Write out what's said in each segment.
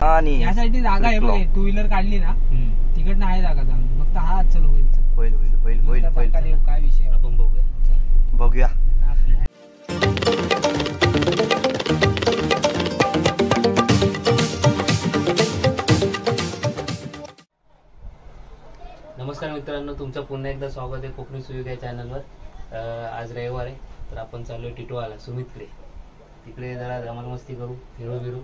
आणि यासाठी जागा आहे बघ, टू व्हीलर काढली ना तिकडनं आहे जागा चांगली, फक्त हा चल होईल होईल होईल होईल होईल होईल. काय विषय आपण बघूया. नमस्कार मित्रांनो, तुमचं पुन्हा एकदा स्वागत आहे कोकणी सुविधा चॅनलवर. आज रविवार आहे, तर आपण चालू आहे टिटवाळा सुमितकडे. तिकडे जरा धमाल मस्ती करू, फिरू बिरू,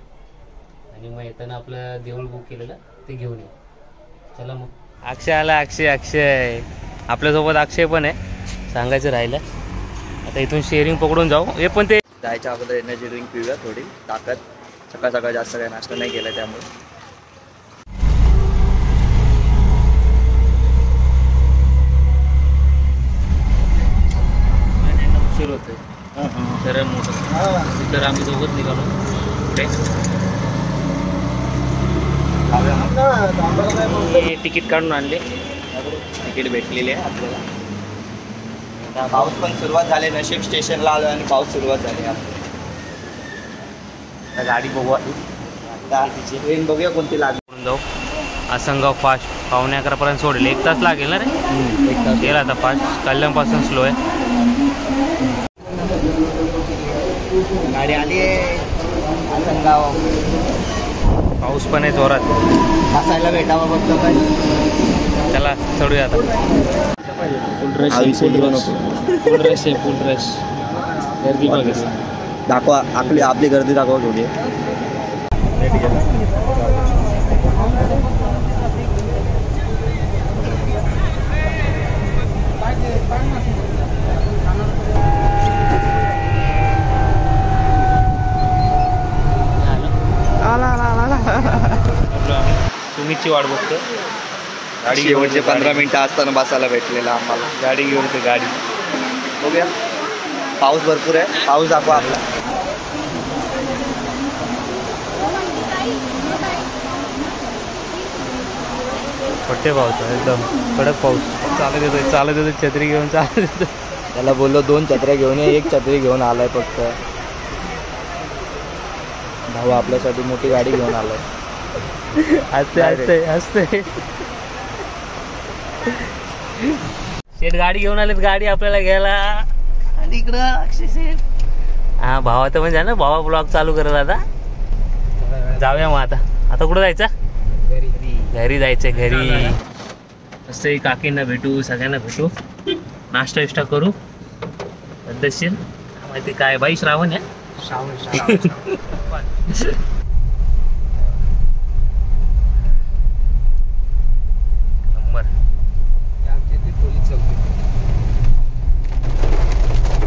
आणि मग येताना आपलं देऊळ बुक केलेलं ते घेऊन येऊ. चला मग. अक्षय आला. अक्षय आपल्यासोबत अक्षय पण आहे, सांगायचं राहिलं. आता इथून शेअरिंग पकडून जाऊ. हे पण ते जायच्या अगोदर एनर्जी ड्रिंक पिऊया थोडी ताकद. सकाळ सकाळ जास्त काही नाश्ता नाही केला त्यामुळे. उशीर होतोय तर मोठं, तर आम्ही दोघंच निघालो पुढे. तिकीट काढून आणले, तिकीट भेटलेली आहे आपल्याला. पाऊस पण सुरुवात झाली, नशीब स्टेशनला आलो आणि पाऊस सुरुवात झाली. गाडी बघू आता ट्रेन बघूया कोणती लागून जाऊ. आसनगाव फास्ट 11:15 सोडेल, 1 तास लागेल ना रे. 1 तास गेला आता फास्ट. कल्याणपासून स्लो आहे गाडी आली आहे. आसनगाव पाऊस पण आहे जोरात. बसायला भेटावं फक्त काय. चला चढूया आता. फुल रश गर्दी बघ. दाखवा आपली गर्दी दाखवा थोडी. तुम्हीची वाट बघतो. गाडी शेवटचे 15 मिनिटं असताना बसायला भेटलेला आम्हाला. गाडी घेऊन ते गाडी बघूया. पाऊस भरपूर आहे. पाऊस दाखवा आपला. पट्टे पाऊस एकदम कडक पाऊस. चालत येतो छत्री घेऊन चालत येतो. त्याला बोललो 2 छत्र्या घेऊन ये, 1 छत्री घेऊन आलाय फक्त. भाऊ आपल्यासाठी मोठी गाडी घेऊन आलाय. हसते शेठ गाडी घेऊन आलेत. गाडी आपल्याला घ्यायला. आणि इकडं अक्षय शेठ. हा भावाचं म्हणजे ना, भावा ब्लॉग चालू करेल आता. जाऊया मग आता कुठं जायचं? घरी जायचंय. घरी मस्त काकींना भेटू, सगळ्यांना भेटू, नाश्ता विष्टा करू पद्धतशीर. माहिती काय बाई, श्रावण आहे.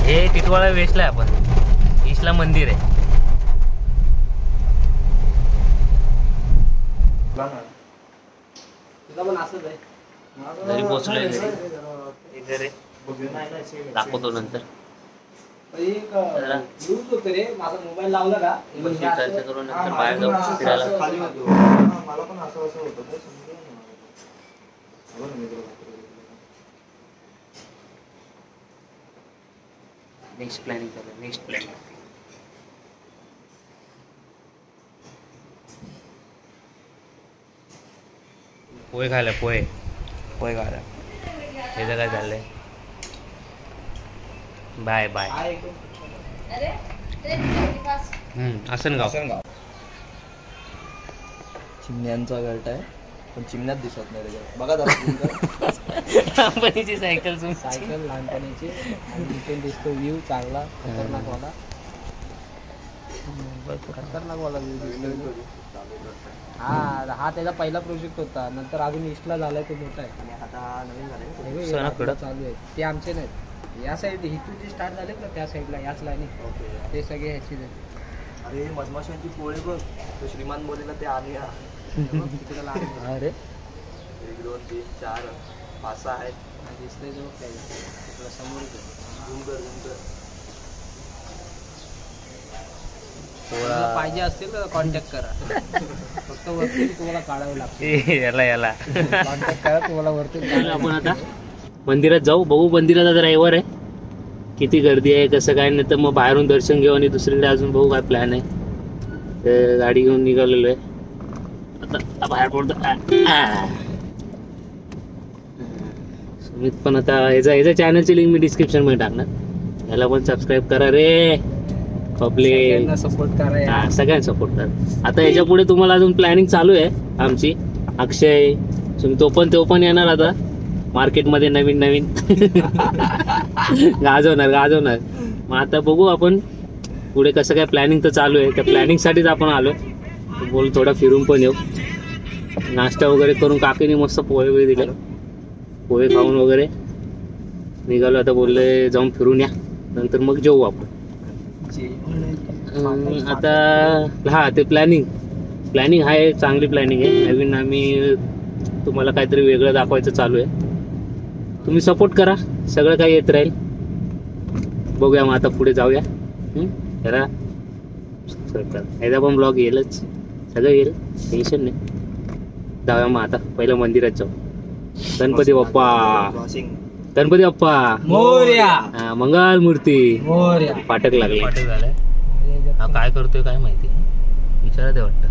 हे टिटवाळा वेस्टला आहे, आपण ईस्टला मंदिर आहे. घरी पोहोचलोय. घरी दाखवतो नंतर. माझा मोबाईल लावला का चर्चा करून नंतर बाहेर जाऊ फिरायला. नेक्स्ट प्लॅनिंग करूया. नेक्स्ट प्लॅनिंग पोहे खायला. पोहे खायला. त्याचं काय चाललंय? बाय आसनगाव. चिमण्यांचा गट आहे, पण चिमण्यात दिसत नाही रे. बघा लहानपणीची सायकल लहानपणीची. आणि दिसतो व्ह्यू चांगला, खतरनाकवाला व्ह्यू दिसतो. हा त्याचा पहिला प्रोजेक्ट होता. नंतर अजून ईस्टला झालाय, तो मोठा आहे. आता नवीन चालू आहे. ते आमचे नाहीत. या साईड इथून जे स्टार्ट झाले ना, त्या साईडला याच लाईनी ते सगळे ह्याची. अरे मधमाशांची पोळी बघ. तो श्रीमान बोलेला ते आले. अरे 1 2 3 4 5 6 आहेत. दिसतंय जो समोर पाहिजे असतील तर कॉन्टॅक्ट करा. फक्त वरती तुम्हाला काढावं लागतं. याला कॉन्टॅक्ट करा, तुम्हाला वरती. आपण आता मंदिरात जाऊ. बघू मंदिरात आता रविवार आहे, किती गर्दी आहे, कसं काय. नाही तर मग बाहेरून दर्शन घेऊ आणि दुसरीकडे अजून बघू काय प्लॅन आहे. तर गाडी घेऊन निघालेलो आहे. आता बाहेर पडतो. सुमित पण आता याचा चॅनलची लिंक मी डिस्क्रिप्शन मध्ये टाकणार, याला पण सबस्क्राईब करा रे. आपले सपोर्ट करा यार. सगळ्यांना सपोर्ट करा. आता याच्या पुढे तुम्हाला अजून प्लॅनिंग चालू आहे आमची. अक्षय तो पण येणार आता मार्केटमध्ये नवीन गाजवणार. मग आता बघू आपण पुढे कसं काय प्लॅनिंग तर चालू आहे. त्या प्लॅनिंगसाठीच आपण आलो. बोल थोडा फिरून पण येऊ. नाश्ता वगैरे करून काकीने मस्त पोहे वगैरे दिले. पोहे खाऊन वगैरे निघालो. आता बोलले जाऊन फिरून या, नंतर मग जेवू आपण. आता हा ते प्लॅनिंग आहे, चांगली प्लॅनिंग आहे. नवीन आम्ही तुम्हाला काहीतरी वेगळं दाखवायचं चालू आहे. तुम्ही सपोर्ट करा, सगळं काही येत राहील. बघूया मग आता पुढे जाऊया. जरा एकदा पण ब्लॉग येईलच, सगळं येईल, टेन्शन नाही. जाऊया मग आता पहिलं मंदिरात जाऊ. गणपती बाप्पा मोरया. मंगल मूर्ती. मोरया. फाटक झालंय. हा काय करतोय काय माहिती, विचारा ते वाटतं.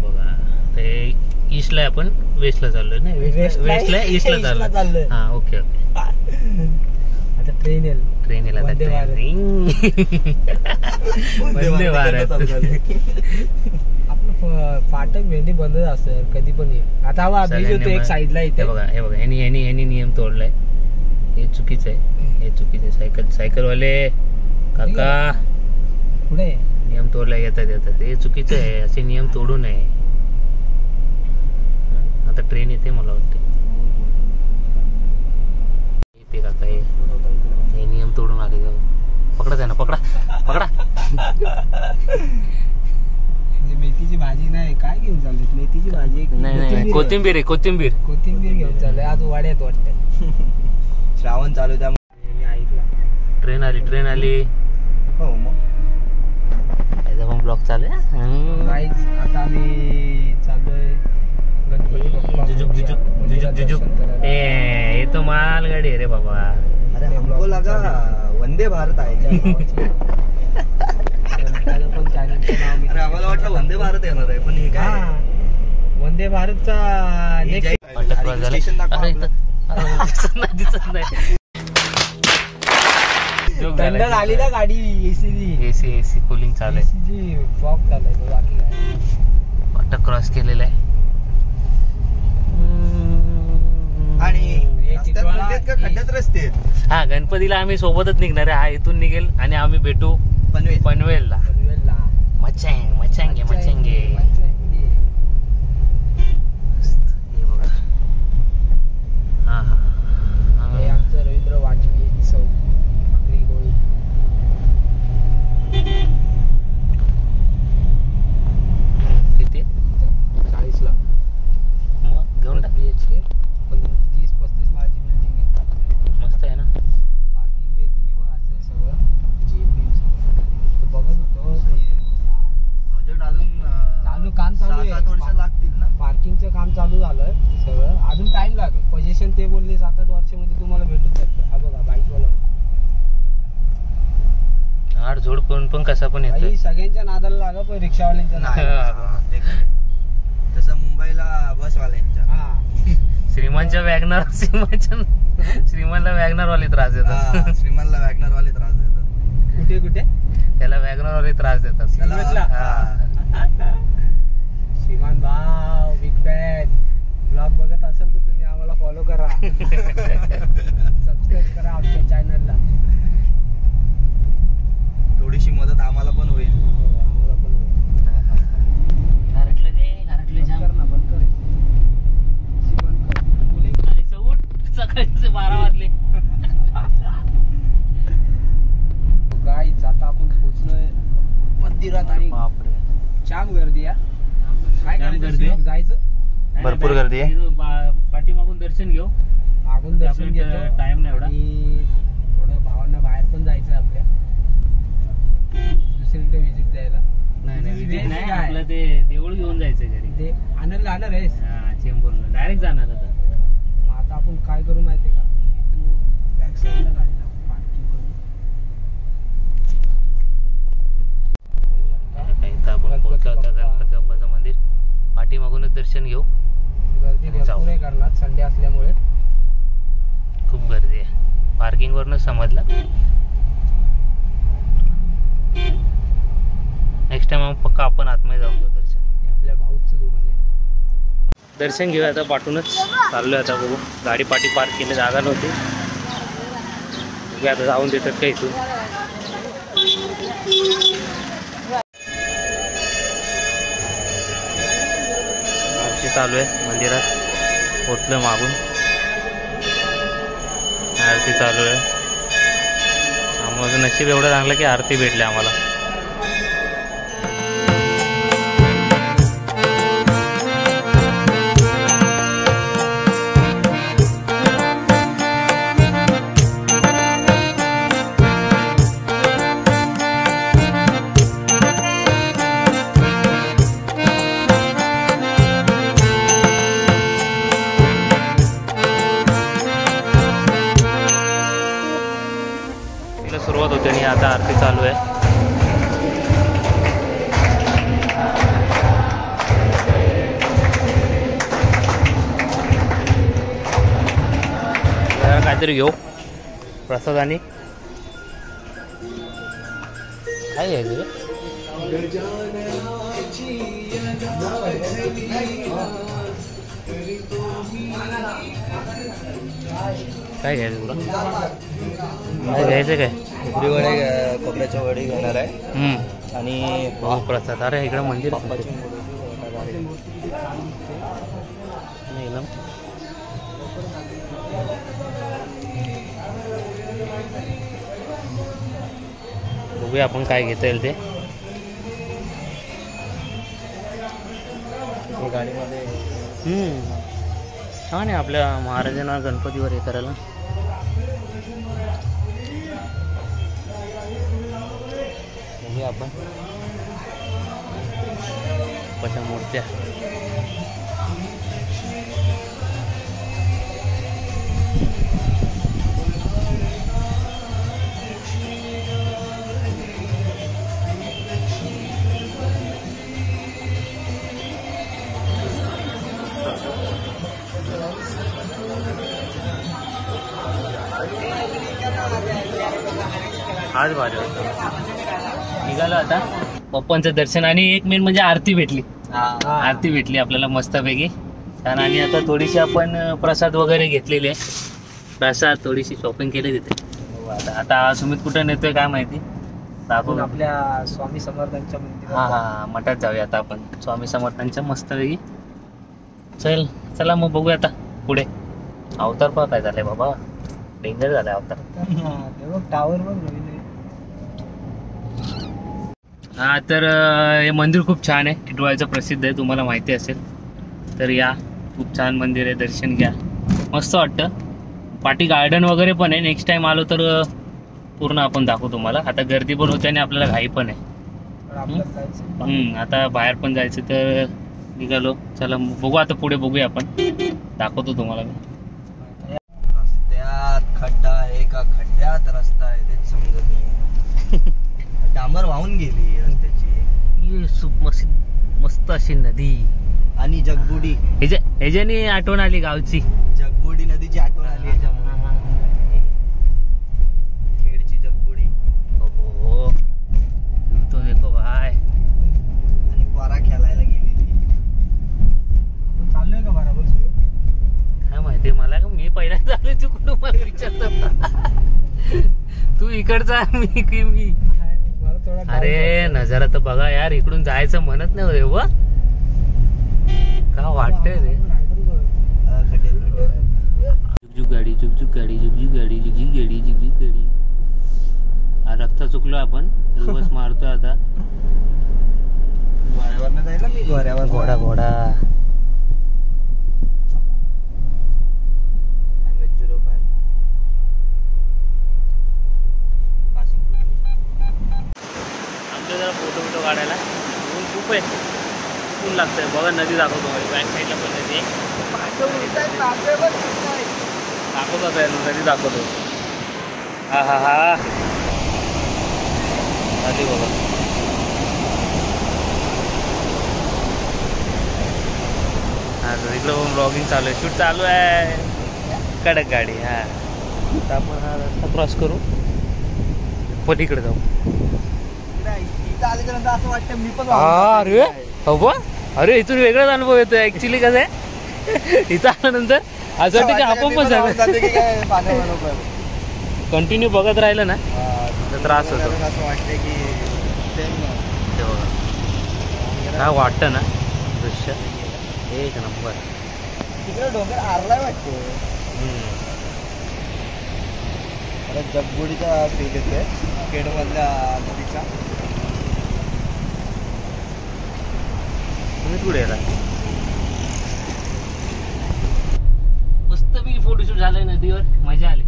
बघा ते ईस्टला आपण वेस्टला चाललोय ना. वेस्टला ईस्टला चाललोय. हा ओके. आता ट्रेन येईल आता वंदे भारत. आपलं फाटक भेंडी बंद असतं कधी पण ये. आता हवा ब्रिज होतो एक साईडला इथे. हे बघा यांनी नियम तोडलाय. हे चुकीचं आहे. सायकलवाले काका पुढे नियम तोडलाय. येतात हे चुकीचं आहे. असे नियम तोडू नये. आता ट्रेन येते मला वाटते. येते काका. हे नियम तोडून आले. पकडा त्यांना, पकडा. मेथीची भाजी नाही, काय घेऊन चालले? मेथीची भाजी नाही कोथिंबीर घेऊन चालले. आज वाड्यात वाटतंय. श्रावण चालू त्यामुळे मी ऐकला ट्रेन आली. हो मग याचा पण ब्लॉग चालू आहे. गाईज आता आम्ही चाललोय जुजुक. हे तो मालगाडी आहे रे बाबा. अरे हमको लगा वंदे भारत आहे. पण चॅनलचं नाव अरे आम्हाला वाटलं वंदे भारत येणार आहे, पण हे काय वंदे भारतचा स्टेशन दाखवा आपलं. दिसत नाही. थंड झाली ना गाडी. एसी कूलिंग चालू आहे. फॉग चालू आहे. बाकी काय फाटक क्रॉस केलेला आहे. आणि रस्त्यात खड्डे आहेत का खड्ड्यात रस्ते आहेत? हा गणपतीला आम्ही सोबतच निघणार आहे. हा इथून निघेल आणि आम्ही भेटू पनवेलला. मचांगे आमचं रवींद्र वाजपेयी चौक गोळी. किती 40 लाख. मग घेऊन टाक. BHK 30-35 माळची बिल्डिंग आहे. मस्त आहे ना. पार्किंग बेकिंग बघ असं सगळं जिम सगळं बघत होतो. प्रोजेक्ट अजून काम चालू आहे. 7 वर्ष लागतील ना. पार्किंगचं काम चालू झालं सगळं. अजून टाइम लागेल. पोझिशन ते बोलले 7-8 वर्षामध्ये तुम्हाला भेटून शकतं. हा बघा बाईकवाला आड जोड पण कसा पण येतो. सगळ्यांच्या नादाला लागा, पण रिक्षावाल्यांच्या तसं मुंबईला बसवाल्यांच्या. श्रीमंतच्या श्रीमंतला वॅगनर वाले त्रास देतात. श्रीमंतला वॅगनर वाले त्रास देतात. कुठे त्याला वॅगनर वाले त्रास देतात. श्रीमान भाव बिग फॅन ब्लॉग बघत असेल तर तुम्ही आम्हाला फॉलो करा. सबस्क्राईब करा आमच्या चॅनलला. थोडीशी मदत आम्हाला पण होईल. आम्हाला पण बंद कर. सकाळचे 12 वाजले. गाईज आता आपण पोहोचलोय मंदिरात आणि जाम गर्दी आहे. काय करायचं? जायचं. भरपूर गर्दी आहे. पाठीमागून दर्शन घेऊ. मागून दर्शन घेतो. टाइम नाही एवढा. आणि थोडं भावांना बाहेर पण जायचं आपल्या दुसरीकडे व्हिजिट द्यायला. नाही विजिट नाही. आपलं ते देऊळ घेऊन जायचं घरी. ते आणायला जाणार आहेस? हा चेंबूरला डायरेक्ट जाणार आता. आता आपण काय करू माहितीये का, तू बॅक साईडला गाडी लाव, पार्किंग करू. घेऊ. गर्दी भरपूर आहे करणार संडे असल्यामुळे. खूप गर्दी आहे, पार्किंगवरनंच समजलं. नेक्स्ट टाइम पक्का आपण आतमध्ये जाऊन घेऊ दर्शन. आपल्या भाऊचं दुकान आहे. दर्शन घेऊया आता, पाठूनच चाललोय आता. बघू, गाडी पाठी पार्क केली, जागा नव्हती. आता जाऊन देतात का इथून. आरती चालू आहे मंदिरात, पोचलं मागून. आरती चालू आहे. आम्हाला नशीब एवढं चांगलं की आरती भेटली आम्हाला. सुरुवात होते आणि आता आरती चालू आहे. काहीतरी घेऊ प्रसादाने. काय घ्यायचं रे? काय घ्यायचं तुला? काय घ्यायचं काय? खोबरी वडे, खोबऱ्याच्या वडे घेणार आहे. आणि प्रसाद. अरे इकडं मंदिर बाप्पाची एकदम. बघूया आपण काय घेता येईल ते. गाडीमध्ये छान आहे आपल्या महाराजांना गणपतीवर हे करायला. बघूया आपण कशा मूर्त्या. आज भारी निघालो आता. पप्पांचं दर्शन आणि एक मेन म्हणजे आरती भेटली. आरती भेटली आपल्याला मस्तपैकी छान. आणि आता थोडीशी आपण प्रसाद वगैरे घेतलेले, प्रसाद थोडीशी शॉपिंग केली तिथे. आता सुमित कुठं नेतोय काय माहिती. आपण आपल्या स्वामी समर्थांच्या मंदिरात. हा मठात जाऊया आता आपण स्वामी समर्थांच्या मस्तपैकी. चला मग बघूया आता पुढे. अवतार पहा काय झालंय बाबा, डेंजर झालाय अवतार. टावर बघ नवीन. हा तर हे मंदिर खूप छान आहे, टिटवाळ्याचं प्रसिद्ध आहे, तुम्हाला माहिती असेल. तर या, खूप छान मंदिर आहे, दर्शन घ्या, मस्त वाटतं. पाठी गार्डन वगैरे पण आहे. नेक्स्ट टाइम आलो तर पूर्ण आपण दाखवू तुम्हाला. आता गर्दी पण होते आणि आपल्याला घाई पण आहे. आता बाहेर पण जायचं तर निघालो. चला बघू आता पुढे, बघूया आपण, दाखवतो तुम्हाला मी. रस्त्यात खड्डा आहे का खड्ड्यात रस्ता आहे तेच समजत नाही. डांबर वाहून गेली रस्त्याची. मस्त अशी नदी आणि जगबुडी. ह्याच्याने आठवण आली गावची. जगबुडी नदीची आठवण आली ह्याच्यामुळे. खेडची जगबुडी. हो तो देखो भाई. आणि पोरा खेळायला गेलेली. चाललोय का बरोबर? काय माहिती मला, का मी पहिल्यांदा आलो चुकून मला विचारतो. तू इकडचा मी. अरे नजारा तर बघा यार, इकडून जायचं म्हणत नाही रे व. का वाटतंय रे. जुगजुग गाडी, जुगजुग गाडी, जुगजुग गाडी, जुगजुग गाडी, जुगजुग गाडी. हा रस्ता चुकलो आपण, दिवस मारतोय आता. घोड्यावर जायला मी घोड्यावर. घोडा जरा फोटो काढायला. ऊन खूप आहे, ऊन लागतंय. बघा नदी दाखवतो, बॅक साईडला पण नदी आहे. दाखवतो आता नदी दाखवतो. हा नदी बघा. हा तर इकडं पण ब्लॉगिंग चालू आहे, शूट चालू आहे. कडक गाडी. हा तर आपण हा रस्ता क्रॉस करू, पलीकडे जाऊ. इथं आल्याच्या नंतर असं वाटतं मी पण अरे हो बा, अरे इथून वेगळाच अनुभव येतो ऍक्च्युली. कसं आहे इथं आल्यानंतर असं वाटतं की आपण पण झालं. कंटिन्यू बघत राहिलं ना तर त्रास होतो. असं वाटतं की ते बघा काय वाटतं ना दृश्य एक नंबर. तिकडे डोंगर आरलाय वाटतो. आता जगबुडीचा फील येते खेडमधल्या नदीचा. तुम्ही पुढे येता मस्तपैकी फोटोशूट झालंय नदीवर, मजा आली.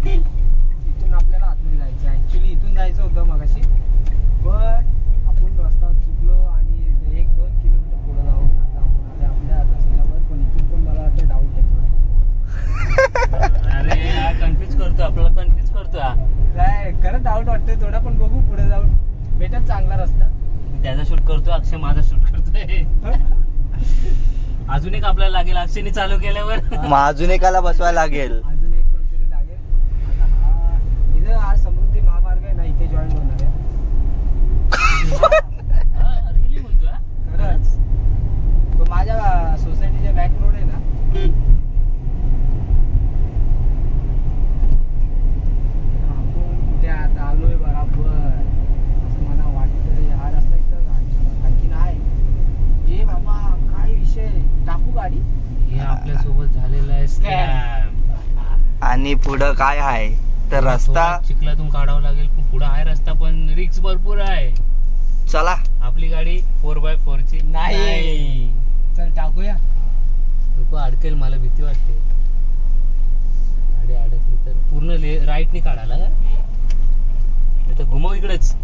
इथून आपल्याला आतमध्ये जायचं, ऍक्च्युली इथून जायचं होतं मगाशी, पण आपण रस्ता चुकलो आणि 1-2 किलोमीटर पुढे जाऊन आता आपल्या रस्त्यावर. पण इथून पण मला वाटतं डाऊट येतो. अरे हा कन्फ्युज करतो, आपल्याला कन्फ्युज करतो हा. काय खरंच डाऊट वाटतोय थोडा, पण बघू पुढे जाऊन भेटेल चांगला रस्ता. त्याचा शूट करतो अक्षय, माझा शूट करतोय. अजून एक आपल्याला लागेल अक्षयने चालू केल्यावर. मग अजून एकाला बसवायला लागेल. अजून एक कोणतरी लागेल. आता हा इथं आज समृद्धी महामार्ग आहे ना, इथे जॉईन होणार आहे. रिअली म्हणतो हा? खरंच तो माझ्या सोसायटीच्या बॅक रोड आहे ना, आपण कुठे आता आलोय बराबर असं मला वाटतंय. हा रस्ता इथं आणखी नाही. ए बाबा काय विषय, टाकू गाडी. हे आपल्या सोबत झालेलं आहे स्कॅम. आणि पुढं काय आहे तर रस्ता चिखलातून काढावं लागेल, पण पुढे आहे रस्ता, पण रिक्स भरपूर आहे. चला. आपली गाडी 4x4 ची नाही. चल टाकूया. लोक अडकेल, मला भीती वाटते. गाडी अडकली तर पूर्ण राईटनी काढायला का, नाही तर घुमव इकडेच.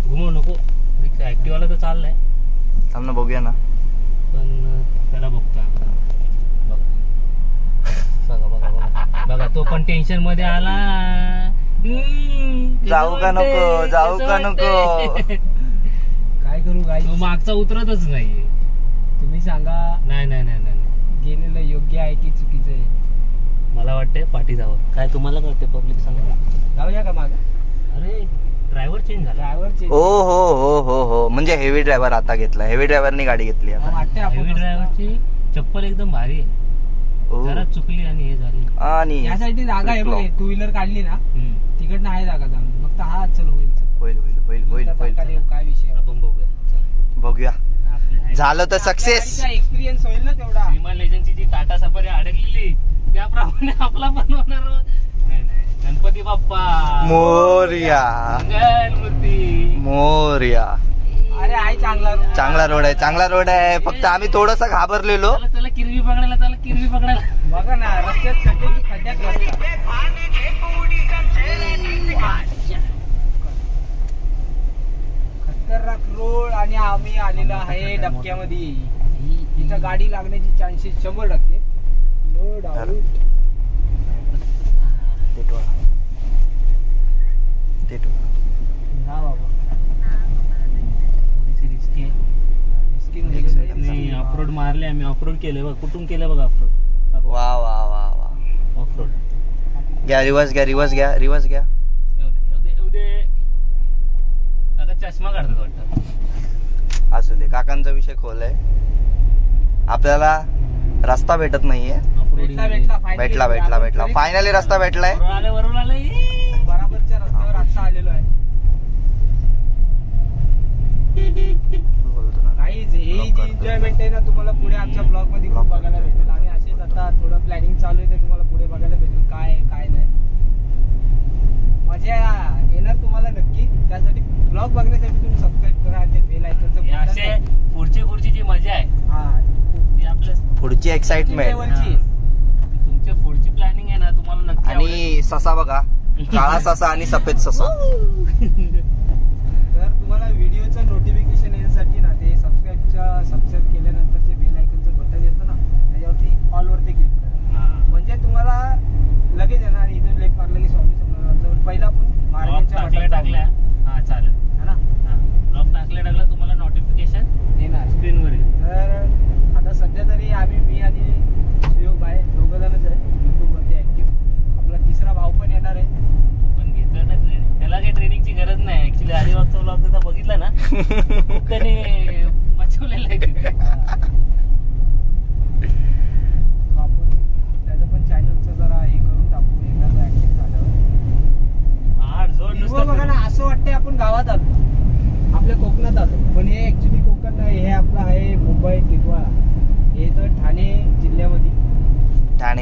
घुमव नको, ऍक्टिव्हाला तर चाललाय, थांब ना बघूया ना. पण त्याला बघतो आपण. बघा बघा बघा बघा, तो पण टेन्शन मध्ये आला. जाऊ का नको, जाऊ का नको. काय करू गाई, तो मागचा उतरतच नाहीये. तुम्ही सांगा. नाही नाही नाही नाही, गेलेलं योग्य आहे की चुकीचं आहे. मला वाटतंय पाठी जावं. काय तुम्हाला काय वाटते पब्लिक सांगा. जाऊया का मागे. अरे ड्रायव्हर चेंज झाला. ड्रायव्हरचे हो हो हो हो हो, म्हणजे हेवी ड्रायव्हर आता घेतला. हेवी ड्रायव्हरनी गाडी घेतली आता. वाटते आपण हेवी ड्रायव्हरची चप्पल एकदम भारी आहे. हो. जरा चुकली आणि हे झाली. आणि यासाठी जागा आहे बघ, 2 व्हीलर काढली ना तिकडनं आहे जागा चांगली. फक्त हा चल होईल. होईल होईल होईल होईल होईल. काय विषय आपण बघूया. बघूया. आपल्या झालं तर सक्सेस. एक्सपिरियन्स होईल ना तेवढा. विमान लेजनची जी टाटा सफारी अडकलेली त्याप्रमाणे आपला पण होणार. नाही नाही, गणपती बाप्पा मोरया. मंगलमूर्ती मोरया. अरे आहे चांगला road. चांगला रोड आहे, चांगला रोड आहे. फक्त आम्ही थोडस घाबरलेलो. त्याला किरवी पकडायला, त्याला किरवी पकडायला. बघा ना रस्त्यात खड्ड्यात रस्ता. खतरनाक रोड. आणि आम्ही आलेलो आहे डबक्यामध्ये. इथं गाडी लागण्याची चान्सेस 100%. No doubt. ना बाबा थोडीशी रिस्की आहे. रिस्की ऑफरोड मारले आम्ही. ऑफरोड केले बघ, कुठून केलं बघ ऑफरोड. वा वा वा वा. ऑफरोड घ्या रिवर्स घ्या, रिवर्स घ्या, रिवर्स घ्या. काका चष्मा काढतात वाटतं. असू दे, काकांचा विषय खोल आहे. आपल्याला रस्ता भेटत नाहीये. भेटला भेटला भेटला, फायनली रस्ता भेटलाय. वरून आले बराबरच्या रस्त्यावर आता आलेलो आहे. काहीच हे जी एन्जॉयमेंट आहे ना, तुम्हाला पुढे आमच्या ब्लॉग मध्ये खूप बघायला भेटेल. आणि असेच आता थोडं प्लॅनिंग चालू आहे, ते तुम्हाला पुढे बघायला भेटेल काय आहे काय नाही. मजा येणार तुम्हाला नक्की. त्यासाठी ब्लॉग बघण्यासाठी तुम्ही सबस्क्राईब करा, ते बेल आयकॉनचं असे पुढची जी मजा आहे ती आपल्या पुढची एक्साइटमेंट. तुमच्या पुढची प्लॅनिंग आहे ना, तुम्हाला नक्की आवडेल. आणि ससा बघा, काळा ससा आणि सफेद ससा. तर तुम्हाला व्हिडिओचं नोटिफिकेशन येण्यासाठी ना, ते सबस्क्राईब केल्यानंतर जे बेल आयकॉनचं बटन येतं ना, त्याच्यावरती ऑल वरती क्लिक करा. म्हणजे तुम्हाला लगेच येणार. आणि इथून लेफ्ट मारलं की स्वामी समोर पहिला आपण मार्गाच्या टाकल्या. हा चालेल है ना. ब्लॉग टाकल्या तुम्हाला नोटिफिकेशन येणार स्क्रीनवर येईल. तर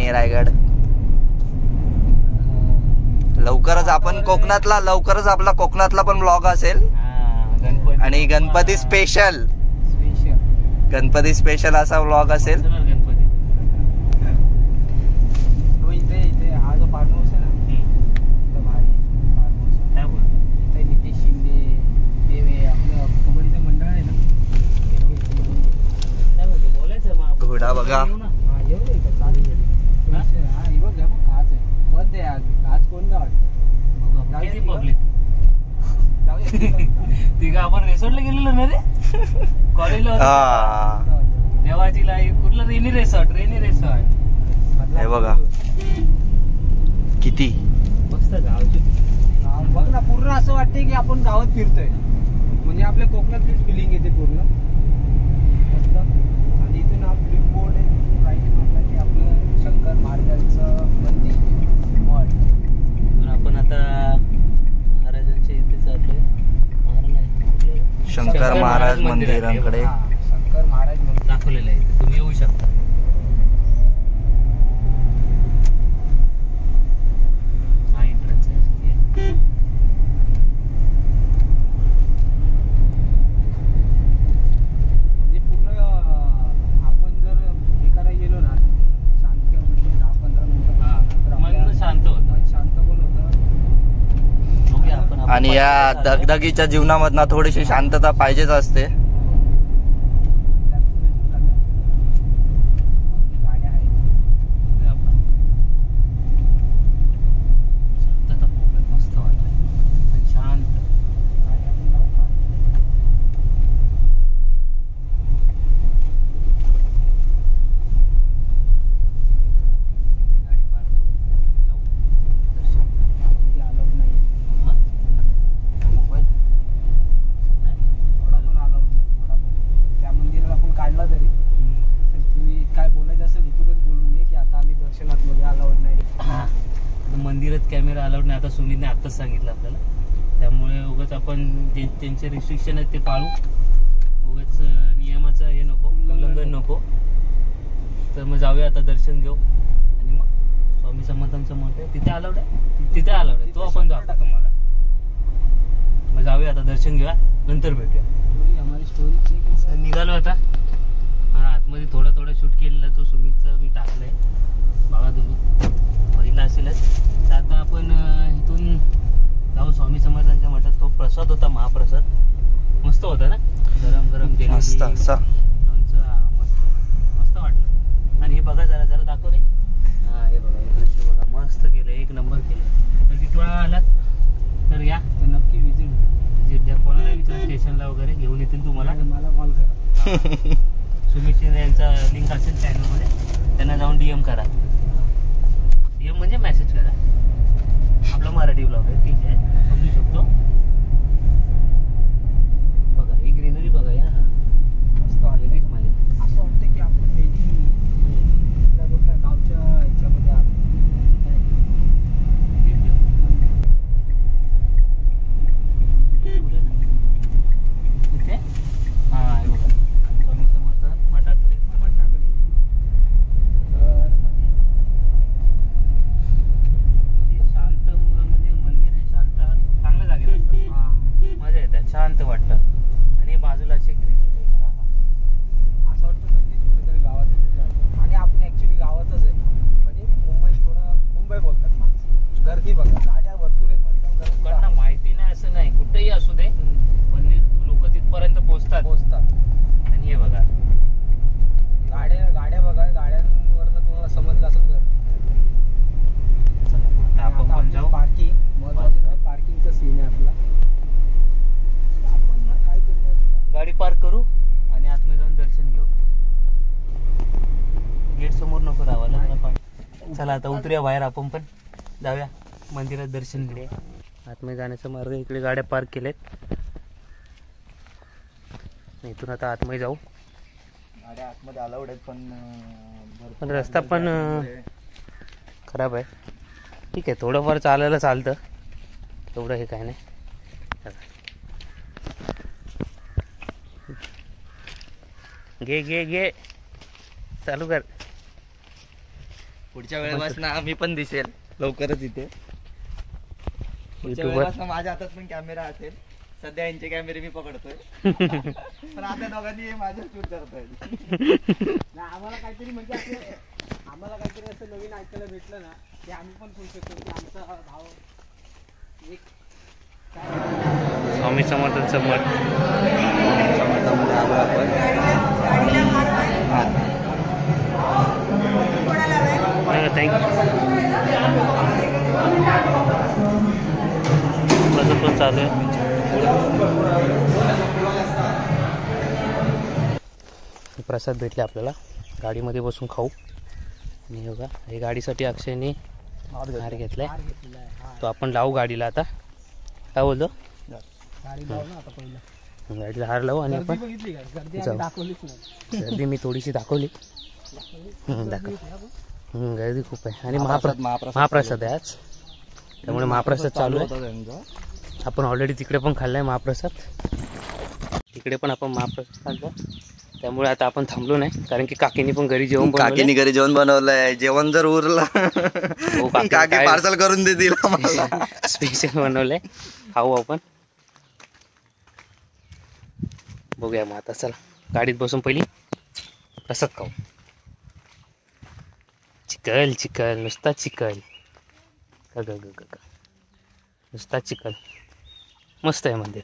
आणि रायगड. लवकरच आपला कोकणातला पण ब्लॉग असेल. गणपती आणि गणपती स्पेशल असा व्लॉग असेल. गणपती तो इथे हा जो फार्म हाऊस आहे ना, इथं भारी फार्म हाऊस आहे. काय बोल इथे नितेश शिंदे ते आपलं कबड्डीचं मंडळ आहे ना, ते लोकं इथे येऊन काय बोलतो बोलायचं मग आपण. घोडा बघा. येऊ ना. हा येऊ दे का चालेल. हा? हा हे बघ आज आहे बंद आहे आज कोण नाही वाटतं. बघू आपण. जाऊया किती तिघं? पब्लिक. जाऊया तिघं आपण रिसॉर्टला गेलेलो ना रे कॉलेजला होतो. हा देवाची लाईफ कुठलं रेनी रिसॉर्ट हे बघा किती मस्त गावची. बघ ना पूर्ण असं वाटतंय की आपण गावात फिरतोय, म्हणजे आपल्या कोकणातलीच फिलिंग येते पूर्ण मस्त. आणि इथून हा ब्ल्यू बोर्ड आहे, तिथून राईट मारला की आपलं शंकर महाराजांचं मंदिर मठ. तर आपण आता महाराजांच्या इथे चाललोय. महाराज नाही कुठले? शंकर महाराज मंदिराकडे. हा, शंकर महाराज मंदिर दाखवलेलं आहे इथे. तुम्ही येऊ शकता. हा एंट्रन्स आहे. म्हणजे पूर्ण आपण जर हे करायला गेलो ना शांत म्हणजे 10-15 मिनिटं हा, तर मन आपल्या- शांत होतं. मन शांत पण होतं. बघूया आपण. आणि या दगदगीच्या जीवनामधनं थोडीशी शांतता पाहिजेच असते. गाड्या आहेत. बघूया आपण. शांतता खूप आहे. मस्त वाटतंय. आणि शांत. गाड्या पण जाऊ का? गाडी पार्क करून जाऊ. दर्शन. आतमध्ये अलाउड नाही. हा? मोबाईल नाही? थोडा पण अलाउड नाही. थोडा पण त्या मंदिरात आपण काढला तरी हम्म. तर तुम्ही काय बोलायचं असेल इथूनच बोलून ये की आता आम्ही दर्शनात मध्ये अलाउड नाही. आता मंदिरात कॅमेरा अलाउड नाही. आता सुमितने आत्ताच सांगितलं आपल्याला. त्यामुळे उगाच आपण जे त्यांचे रिस्ट्रिक्शन आहेत ते पाळू. उगाच नियमाचं हे नको, उल्लंघन नको. तर मग जाऊया आता, दर्शन घेऊ. आणि मग स्वामी समर्थांचं मठ आहे तिथे अलाउड आहे. तिथे अलाउड आहे. तो आपण दाखवतो तुम्हाला. मग जाऊया आता, दर्शन घेऊया, नंतर भेटूया. स्टोरी हमारी स्टोरी निघालो आता. हा, आतमध्ये थोडा शूट केलेला तो सुमितचा मी टाकलाय. बघा तुम्ही बघितला असेलच. तर आता आपण इथून जाऊ स्वामी समर्थांच्या मठात. तो प्रसाद होता, महाप्रसाद मस्त होता ना, गरम गरम मस्त जिलेबी, असा. लोणचं. हा, मस्त मस्त वाटलं. आणि हे बघा जरा दाखव रे. हा, हे बघा, हे दृश्य बघा, मस्त केलं, एक नंबर केलं. तर टिटवाळा आलात तर या, तर नक्की विजिट ज्या कोणाला विचारा स्टेशनला वगैरे घेऊन येतील तुम्हाला. मला कॉल करा. सुमित शिंदे यांचा लिंक असेल चॅनलमध्ये, त्यांना जाऊन DM करा. DM म्हणजे मेसेज करा. आपला मराठी ब्लॉग आहे, ठीक आहे, समजू शकतो. बघा ही ग्रीनरी बघा या. मस्त वाटलं. वेगळीच मजा. असं वाटतं की आपण डेली कुठल्या गावच्या ह्याच्यामध्ये आलो. इथे हा हे बघा स्वामी समर्थ मठाकडे. मठाकडे. तर शांत म्हणजे मंदिर हे शांत चांगल्या जागेत असतं. हा मजा येते, शांत वाटतं. आणि बाजूला असे ग्रीनरी. असं वाटतं नक्कीच कुठेतरी गावात येते. आणि आपण ऍक्च्युली गावातच आहे, म्हणजे मुंबई बोलतात माणसं. गर्दी बघा, गाड्या भरपूर आहेत म्हणतात, गर्दी लोकांना माहिती नाही असं नाही, कुठेही असू दे मंदिर लोक तिथपर्यंत पोहोचतात. आणि हे बघा गाड्या बघा, गाड्यांवरनं तुम्हाला समजलं असेल गर्दी. आता आपण पण जाऊ. पार्किंग महत्वाचं, पार्किंगचा सीन आहे आपला. आपण ना काय करूया, गाडी पार्क करू आणि आतमध्ये जाऊन दर्शन घेऊ. गेट समोर नको राहायला जरा पाणी. चला आता उतरूया बाहेर, आपण पण जाऊया मंदिरात दर्शन घेऊया. आतमध्ये जाण्याचा मार्ग इकडे गाड्या पार्क केल्यात. इथून आता आतमध्ये जाऊ. गाड्या आतमध्ये अलाउड आहेत पण रस्ता पण खराब आहे. ठीक आहे, थोडंफार चालायला चालतं, तेवढं हे काय नाही. घे चालू कर. पुढच्या वेळेपासून मी पण दिसेल लवकरच इथे. पुढच्या युट्यूबवर वेळेपासून माझ्या हातात पण कॅमेरा असेल. सध्या यांचे कॅमेरे मी पकडतोय पण आता दोघांनी माझ्या शूट करतोय. आम्हाला काहीतरी म्हणजे आम्हाला काहीतरी असं नवीन ऐकायला भेटलं ना ते आम्ही पण करू शकतो की आमचा भाव एक स्वामी समर्थांचं मठ. समर्थामध्ये आलो आपण. थँक्यू. माझं पण चालू आहे. प्रसाद भेटले आपल्याला, गाडीमध्ये बसून खाऊ. आणि बघा हे गाडीसाठी अक्षयने हार घेतलाय, तो आपण लावू गाडीला. आता काय बोलतो, गाडी लावू ना आता पहिलं. गाडीला हार लावू आणि आपण बघितली का गर्दी जाऊ. दाखवलीच नाही. गर्दी मी थोडीशी दाखवली. गर्दी खूप आहे. आणि महाप्रसाद आहे आज, त्यामुळे महाप्रसाद चालू आहे. आपण ऑलरेडी तिकडे पण खाल्लाय महाप्रसाद, तिकडे पण आपण महाप्रसाद खाल्ला. त्यामुळे आता आपण थांबलो नाही, कारण की काकीनी पण घरी जेवण काकीनी घरी जेवण बनवलंय. जेवण जर उरलं काकी पार्सल करून देतील आम्हाला. स्पेशल बनवलंय, खाऊ आपण. बघूया मग आता, चला गाडीत बसून पहिली प्रसाद खाऊ. चिकल चिकल, नुसता चिकल, नुसता चिकल. मस्त आहे मंदिर,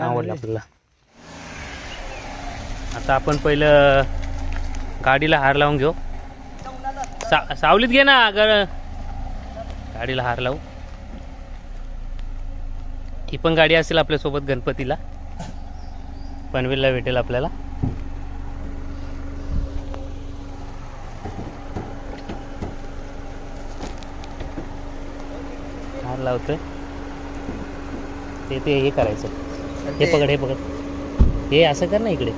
आवडलं आपल्याला. आता आपण पहिलं गाडीला हार लावून घेऊ. सावलीत घे ना, अगर गाडीला हार लावू. ही पण गाडी असेल आपल्यासोबत गणपतीला, पनवेलला भेटेल आपल्याला. हार लावतोय ते हे करायचं. हे पकड, हे पकड, हे असं कर ना इकडे.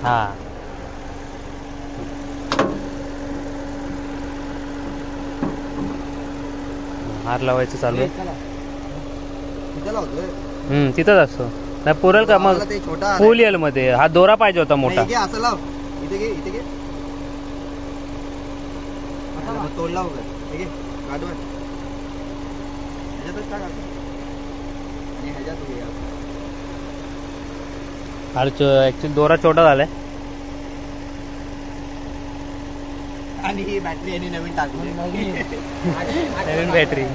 हा हार लावायचं चालू आहे. तिथंच असतो नाही पुरेल का मग. फुल येल मध्ये हा दोरा पाहिजे होता मोठा. असं लाव, इथे घे, इथे घे. तोड लाव, हे घे, काढू. ह्याच्यातच टाक आणि ह्याच्यात घे. ऍक्च्युली दोरा छोटा झालाय आणि ही बॅटरी यांनी नवीन टाकली. नवीन बॅटरी.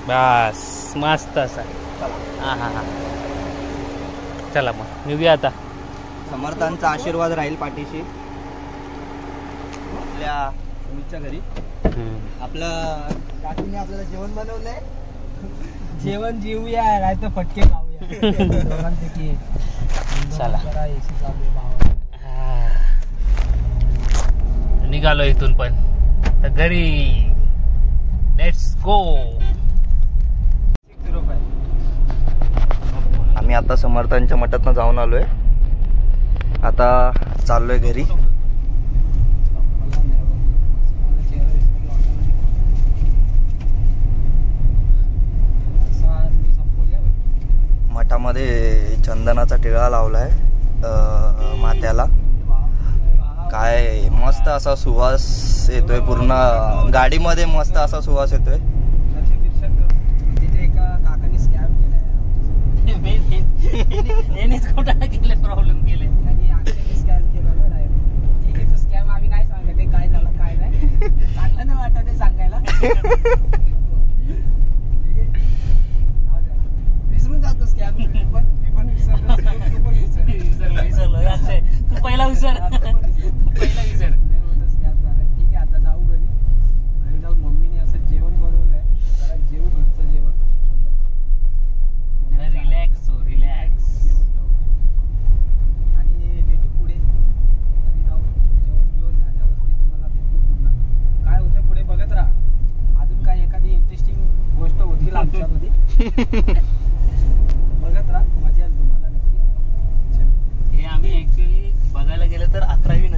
बस मस्त असा. हा हा हा, चला मग निघूया आता. समर्थांचा आशीर्वाद राहील पाठीशी. आपल्या सुमितच्या घरी आपलं काकीने आपल्याला जेवण बनवलंय. जेवण जेवूया नाही तर फटके खाऊया. दोघांपैकी एक. चला. जरा AC चालू आहे भावाला. निघालो इथून पण तर घरी. Let's go. आम्ही आता समर्थांच्या मठातनं जाऊन आलोय. आता चाललोय घरी. मठामध्ये चंदनाचा टिळा लावलाय मात्याला. काय मस्त असा सुवास येतोय, पूर्ण गाडीमध्ये मस्त असा सुवास येतोय. तिथे एका काकाने स्कॅम केलाय, प्रॉब्लेम केले स्कॅम केला ना डायरेक्ट. ठीक आहे, तो स्कॅम आम्ही नाही सांगत काय झालं काय नाही. चांगलं नाही वाटत ते सांगायला. विसरून जातो स्कॅम. मी पण विसरलो. तू पहिला विसर. स्कॅम झाला. ठीक आहे, आता जाऊ घरी. घरी जाऊन मम्मीने असं जेवण बनवलंय, जरा जेवू घरचं जेवण. रिलॅक्स हो, रिलॅक्स. आणि भेटू पुढे घरी जाऊ. जेवण बिवण झाल्यावरती तुम्हाला भेटू पुन्हा. काय होतं पुढे बघत राहा. अजून काय एखादी इंटरेस्टिंग गोष्ट होतील आमच्यामध्ये. बघत राहा, मजा येईल तुम्हाला नक्की. हे आम्ही ऍक्च्युली बघायला गेलं तर 11वी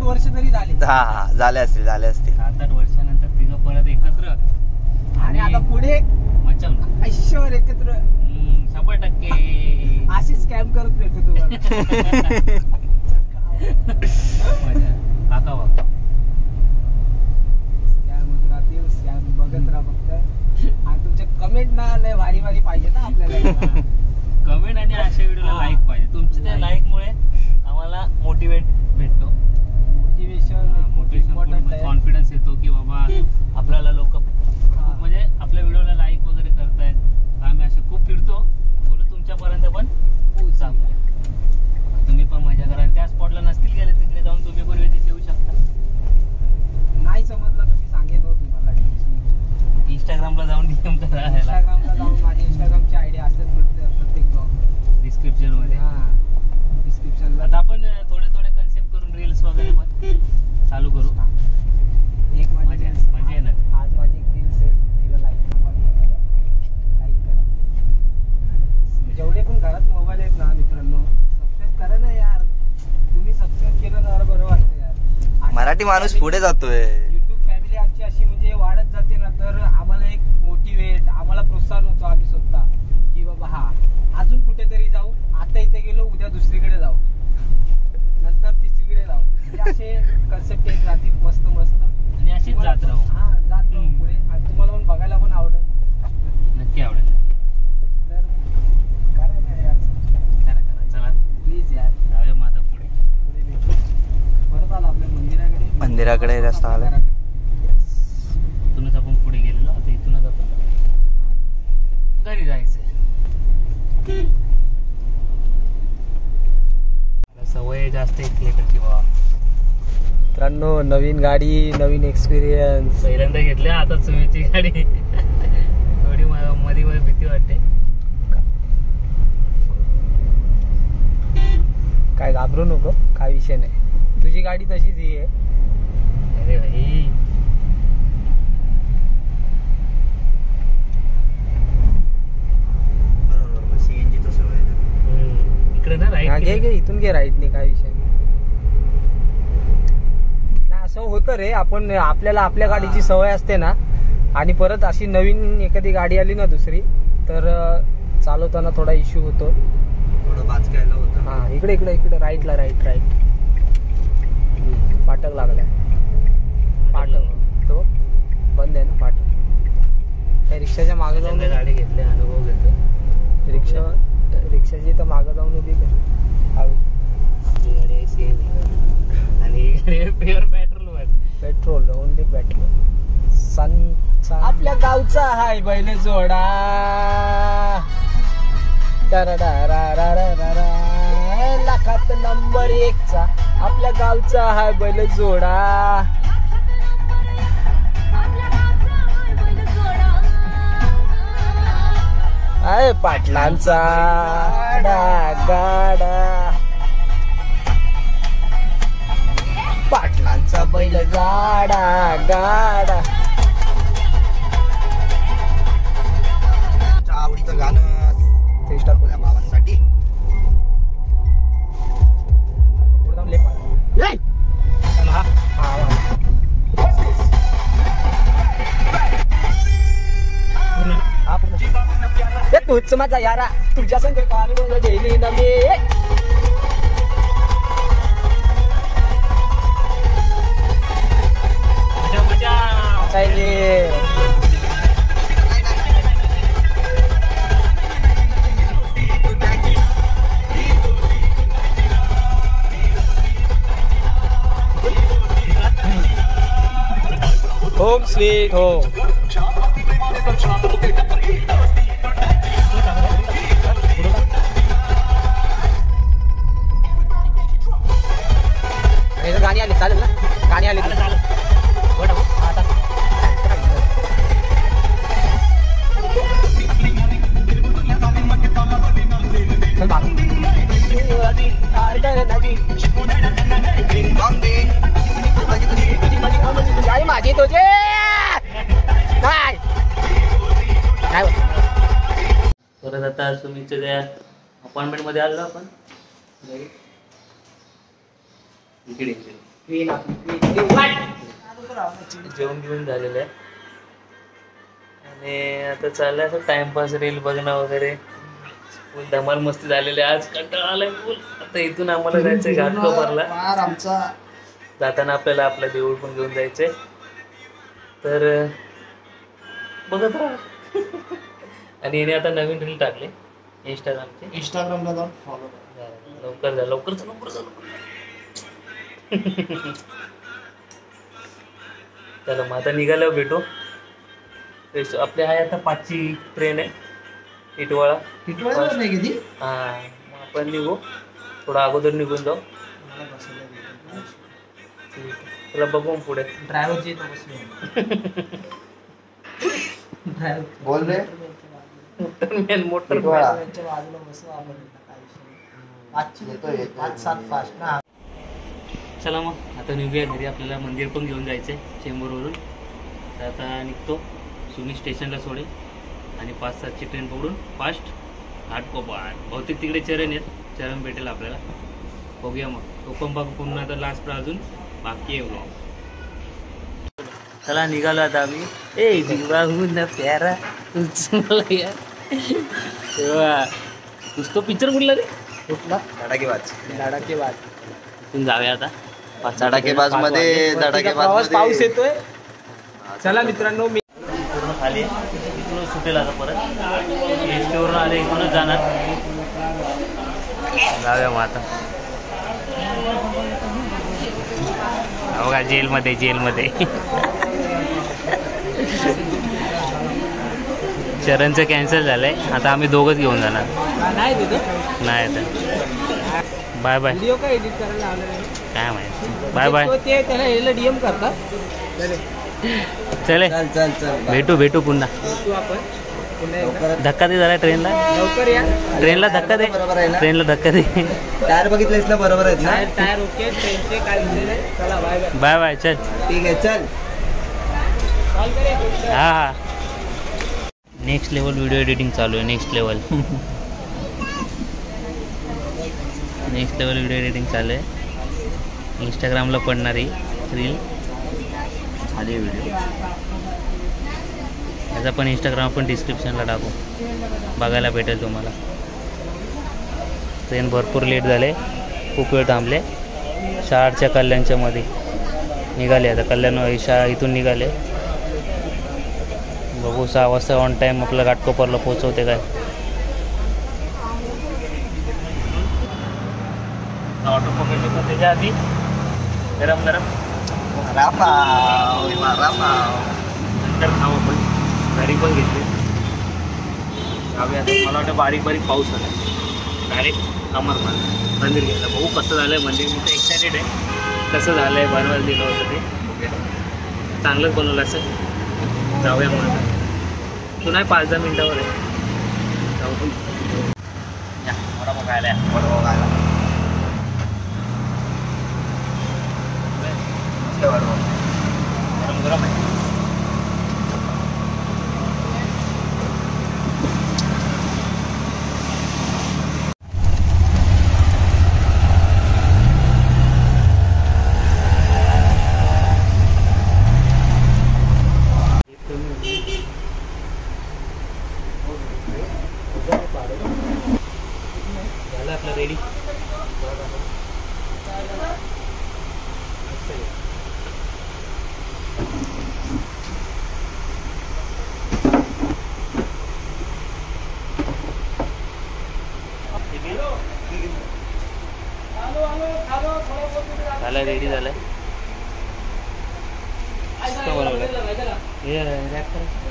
वर्ष तरी झाले. हा झाले असतील 7-8 वर्षानंतर तिघं परत एकत्र आणि आता पुढे मचवलं आयुष्यभर एकत्र 100%. अशी स्कॅम करत भेटतो तुम्हाला. काका बाबा स्कॅम होत राहतील, स्कॅम बघत राहा फक्त. आणि तुमच्या कमेंट ना लय भारी भारी पाहिजे ना आपल्याला. कमेंट आणि अशा व्हिडिओला लाईक पाहिजे. तुमच्या त्या लाईक मुळे आम्हाला मोटिवेट भेटतो, इम्पॉर्टंट आहे. कॉन्फिडन्स येतो की बाबा आपल्याला लोक म्हणजे आपल्या व्हिडिओला लाईक वगैरे करतायत. आम्ही असे खूप फिरतो, बोलू तुमच्यापर्यंत पण पोहोचावं. तुम्ही पण मजा करा. त्या स्पॉटला नसतील गेले तिकडे जाऊन तुम्ही पण विजिट देऊ शकता. नाही समजलं तर मी सांगेन हो तुम्हाला. इंस्टाग्रामला जाऊन डीएम करा. इंस्टाग्रामला जाऊन माझी इंस्टाग्रामची आयडी असतात प्रत्येक ब्लॉग डिस्क्रिप्शन मध्ये. डिस्क्रिप्शनला. आता आपण थोडे कन्सेप्ट करून रील्स वगैरे पण चालू करू. एक माझी मजा येणार. आज माझी एक रील्स आहे, तिला लाईक करा. जेवढे पण घरात मोबाईल आहेत ना मित्रांनो, सबस्क्राईब करा ना यार. तुम्ही सबस्क्राईब केलं ना बरं वाटतं यार. मराठी माणूस पुढे जातोय. युट्यूब फॅमिली आमची अशी म्हणजे वाढत जाते ना, तर आम्हाला एक मोटिवेट, आम्हाला प्रोत्साहन होतो आम्ही स्वतः की बाबा हा अजून कुठेतरी जाऊ. आता इथे गेलो, उद्या दुसरीकडे जाऊ, नंतर तिसरीकडे जाऊ. म्हणजे असे कन्सेप्ट येत राहतील मस्त मस्त. आणि अशीच जात राहू. हा जात राहू पुढे. आणि तुम्हाला पण बघायला पण आवडेल. नक्की आवडेल. तर करा ना यार, करा चला प्लीज यार. जाऊया मग आता पुढे. पुढे भेटू. परत आलो आपल्या मंदिराकडे रस्ता आला. इथूनच आपण पुढे गेलेलो. आता इथूनच आपण घरी जायचंय. मला सवय जास्त इकडची बाबा. मित्रांनो, नवीन गाडी, नवीन एक्सपिरियन्स. पहिल्यांदा घेतल्या आता सुमीची गाडी. थोडी मध्ये भीती वाटते. काय घाबरू नको, काय विषय नाही. तुझी गाडी तशीच ही आहे. अरे भाई इकडे ना राईट घे इथून घे राईटने, काय विषय नाही. असं होतं रे, आपण आपल्याला आपल्या गाडीची सवय असते ना, आणि परत अशी नवीन एखादी गाडी आली ना दुसरी, तर चालवताना थोडा इश्यू होतो. थोडं बाचकायला होतं. हा इकडे राईटला राईट. फाटक लागल्या. फाटक तो बंद आहे ना फाटक. त्या रिक्षाच्या मागे जाऊन गाडी घेतली, अनुभव घेतो. रिक्षाची तर मागं जाऊन उभी कर. ही गाडी आहे CNG आणि ही गाडी आहे प्युअर पेट्रोल, ओनली पेट्रोल. आपल्या गावचा हाय बैल जोडा. लाखात नंबर 1चा आपल्या गावचा हाय बैल जोडा. आय पाटलांचा गाडा. पाटलांचा बैल गाडा. आवडीचं गाणं ते स्टार आपल्या बाबांसाठी. तूच माझा यारा, तुझ्या संग गेली ना मी. Home sweet home. गाणी आली चालेल ना, गाणी आली माझी तुझे परत आता सुमीच्या त्या अपॉइंटमेंट मध्ये आलो आपण. इकडे जेवण घेऊन झालेलं आहे आणि आता चाललंय असं टाइमपास, रील बघणं वगैरे. फुल धमाल मस्ती झालेली आहे. आज कंटाळा आलाय फुल. आता इथून आम्हाला जायचंय घाटकोपरला. आमचा जाताना आपल्याला आपलं देऊळ पण घेऊन जायचंय. तर बघत राहा. आणि याने आता नवीन रील टाकले इंस्टाग्रामला जाऊन फॉलो करा. लवकर जा, लवकर जा, लवकर जा. चला मग आता निघाल्यावर भेटू. आपली आहे आता 5ची ट्रेन आहे टिटवाळा. टिटवाळ्यावर नाही गेली. हा, मग आपण निघू, थोडा अगोदर निघून जाऊ. तुला बघू पुढे. ड्रायव्हरची बोल रे. मोटर टिटवाळा. बाजूला बसू आपण. 5-7 फास्ट ना. चला मग आता निघूया घरी. आपल्याला मंदिर पण घेऊन जायचंय चेंबूरवरून. तर आता निघतो. सुमी स्टेशनला सोडेल आणि 5-7ची ट्रेन पकडून फास्ट घाटकोपर. बहुतेक तिकडे चरण आहेत, चरण भेटेल आपल्याला. बघूया मग. तो पण बघ पूर्ण. आता लास्ट अजून बाकी आहे ब्लॉग. चला निघालो आता आम्ही. ए जीवाहून ना प्यारा तुझं यार. तेव्हा तो पिक्चर कुठला रे? कुठला? धडाकेबाज. धडाकेबाज. तिथून जाऊया आता. धडाकेबाज मध्ये पाऊस येतोय. चला मित्रांनो, मी पूर्ण खाली इथूनच सुटेल आता परत. एस वरून आले इथूनच जाणार. जाऊया मग आता. बघा जेलमध्ये, जेलमध्ये चरणचं कॅन्सल झालंय. आता आम्ही दोघंच घेऊन जाणार. नाही तिथं नाही तर बाय बाय. व्हिडिओ काय एडिट करायला आलं काय माहिती. Bye bye. ते त्याला याला डीएम करतात. चले चल चल चल भेटू पुन्हा. भेटू आपण पुन्हा एकदा. धक्का दे जरा ट्रेनला. लवकर या. ट्रेनला धक्का दे. ट्रेनला धक्का दे. टायर बघितलंस ना, बरोबर आहेत ना. Tyre okay. ट्रेनचे काय झाले नाही. चला बाय बाय. Bye bye. चल ठीक आहे, चल. कॉल करेल. हा हा. नेक्स्ट लेवल व्हिडिओ एडिटिंग चालू आहे. नेक्स्ट लेवल व्हिडिओ एडिटिंग चालू आहे. इंस्टाग्रामला पडणारी रील खाली व्हिडिओ. याचा पण इंस्टाग्राम पण डिस्क्रिप्शनला टाकू, बघायला भेटेल तुम्हाला. ट्रेन भरपूर लेट झाले, खूप वेळ थांबले. 4च्या कल्याणच्या मध्ये निघाले. आता कल्याण इथून निघाले. बघू 6 वाजता ऑन टाईम आपलं घाटकोपरला पोहोचवते काय. ऑटो पकडली पण त्याच्या आधी गरम गरम वडापाव. नंतर खाऊ आपण. घरी पण घेतली. जाऊया आता. मला वाटतं बारीक बारीक पाऊस आला. डायरेक्ट अमरनाथ मंदिर घ्यायला. बघू कसं झालं आहे मंदिर. मी तर एक्सायटेड आहे कसं झालं आहे. बनवायला दिलं होतं ते चांगलंच बनवलं असेल. जाऊया मग. तू नाही 5-10 मिनटावर आहे. जाऊ या वडापाव खायला. गरम गरम आहे. झालं आपलं रेडी. झालं रेडी झालंय. हे रॅप करायचं.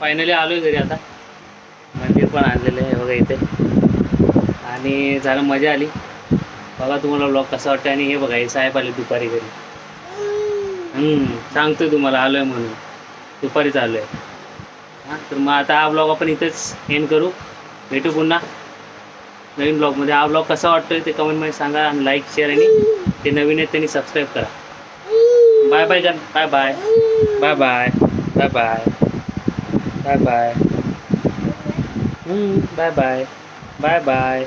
फायनली आलोय घरी आता. मंदिर पण आणलेलं आहे बघा इथे. आणि झालं मजा आली. बघा तुम्हाला ब्लॉग कसा वाटतं. आणि हे बघा हे साहेब आले दुपारी घरी. सांगतोय तुम्हाला आलोय म्हणून. दुपारीच आलोय. हां तर मग आता हा ब्लॉग आपण इथेच एंड करू. भेटू पुन्हा नवीन ब्लॉगमध्ये. हा ब्लॉग कसा वाटतोय ते कमेंटमध्ये सांगा आणि लाईक शेअर आणि ते नवीन आहेत त्यांनी सबस्क्राईब करा. बाय बाय गण. Bye bye bye bye bye bye bye bye bye bye bye bye.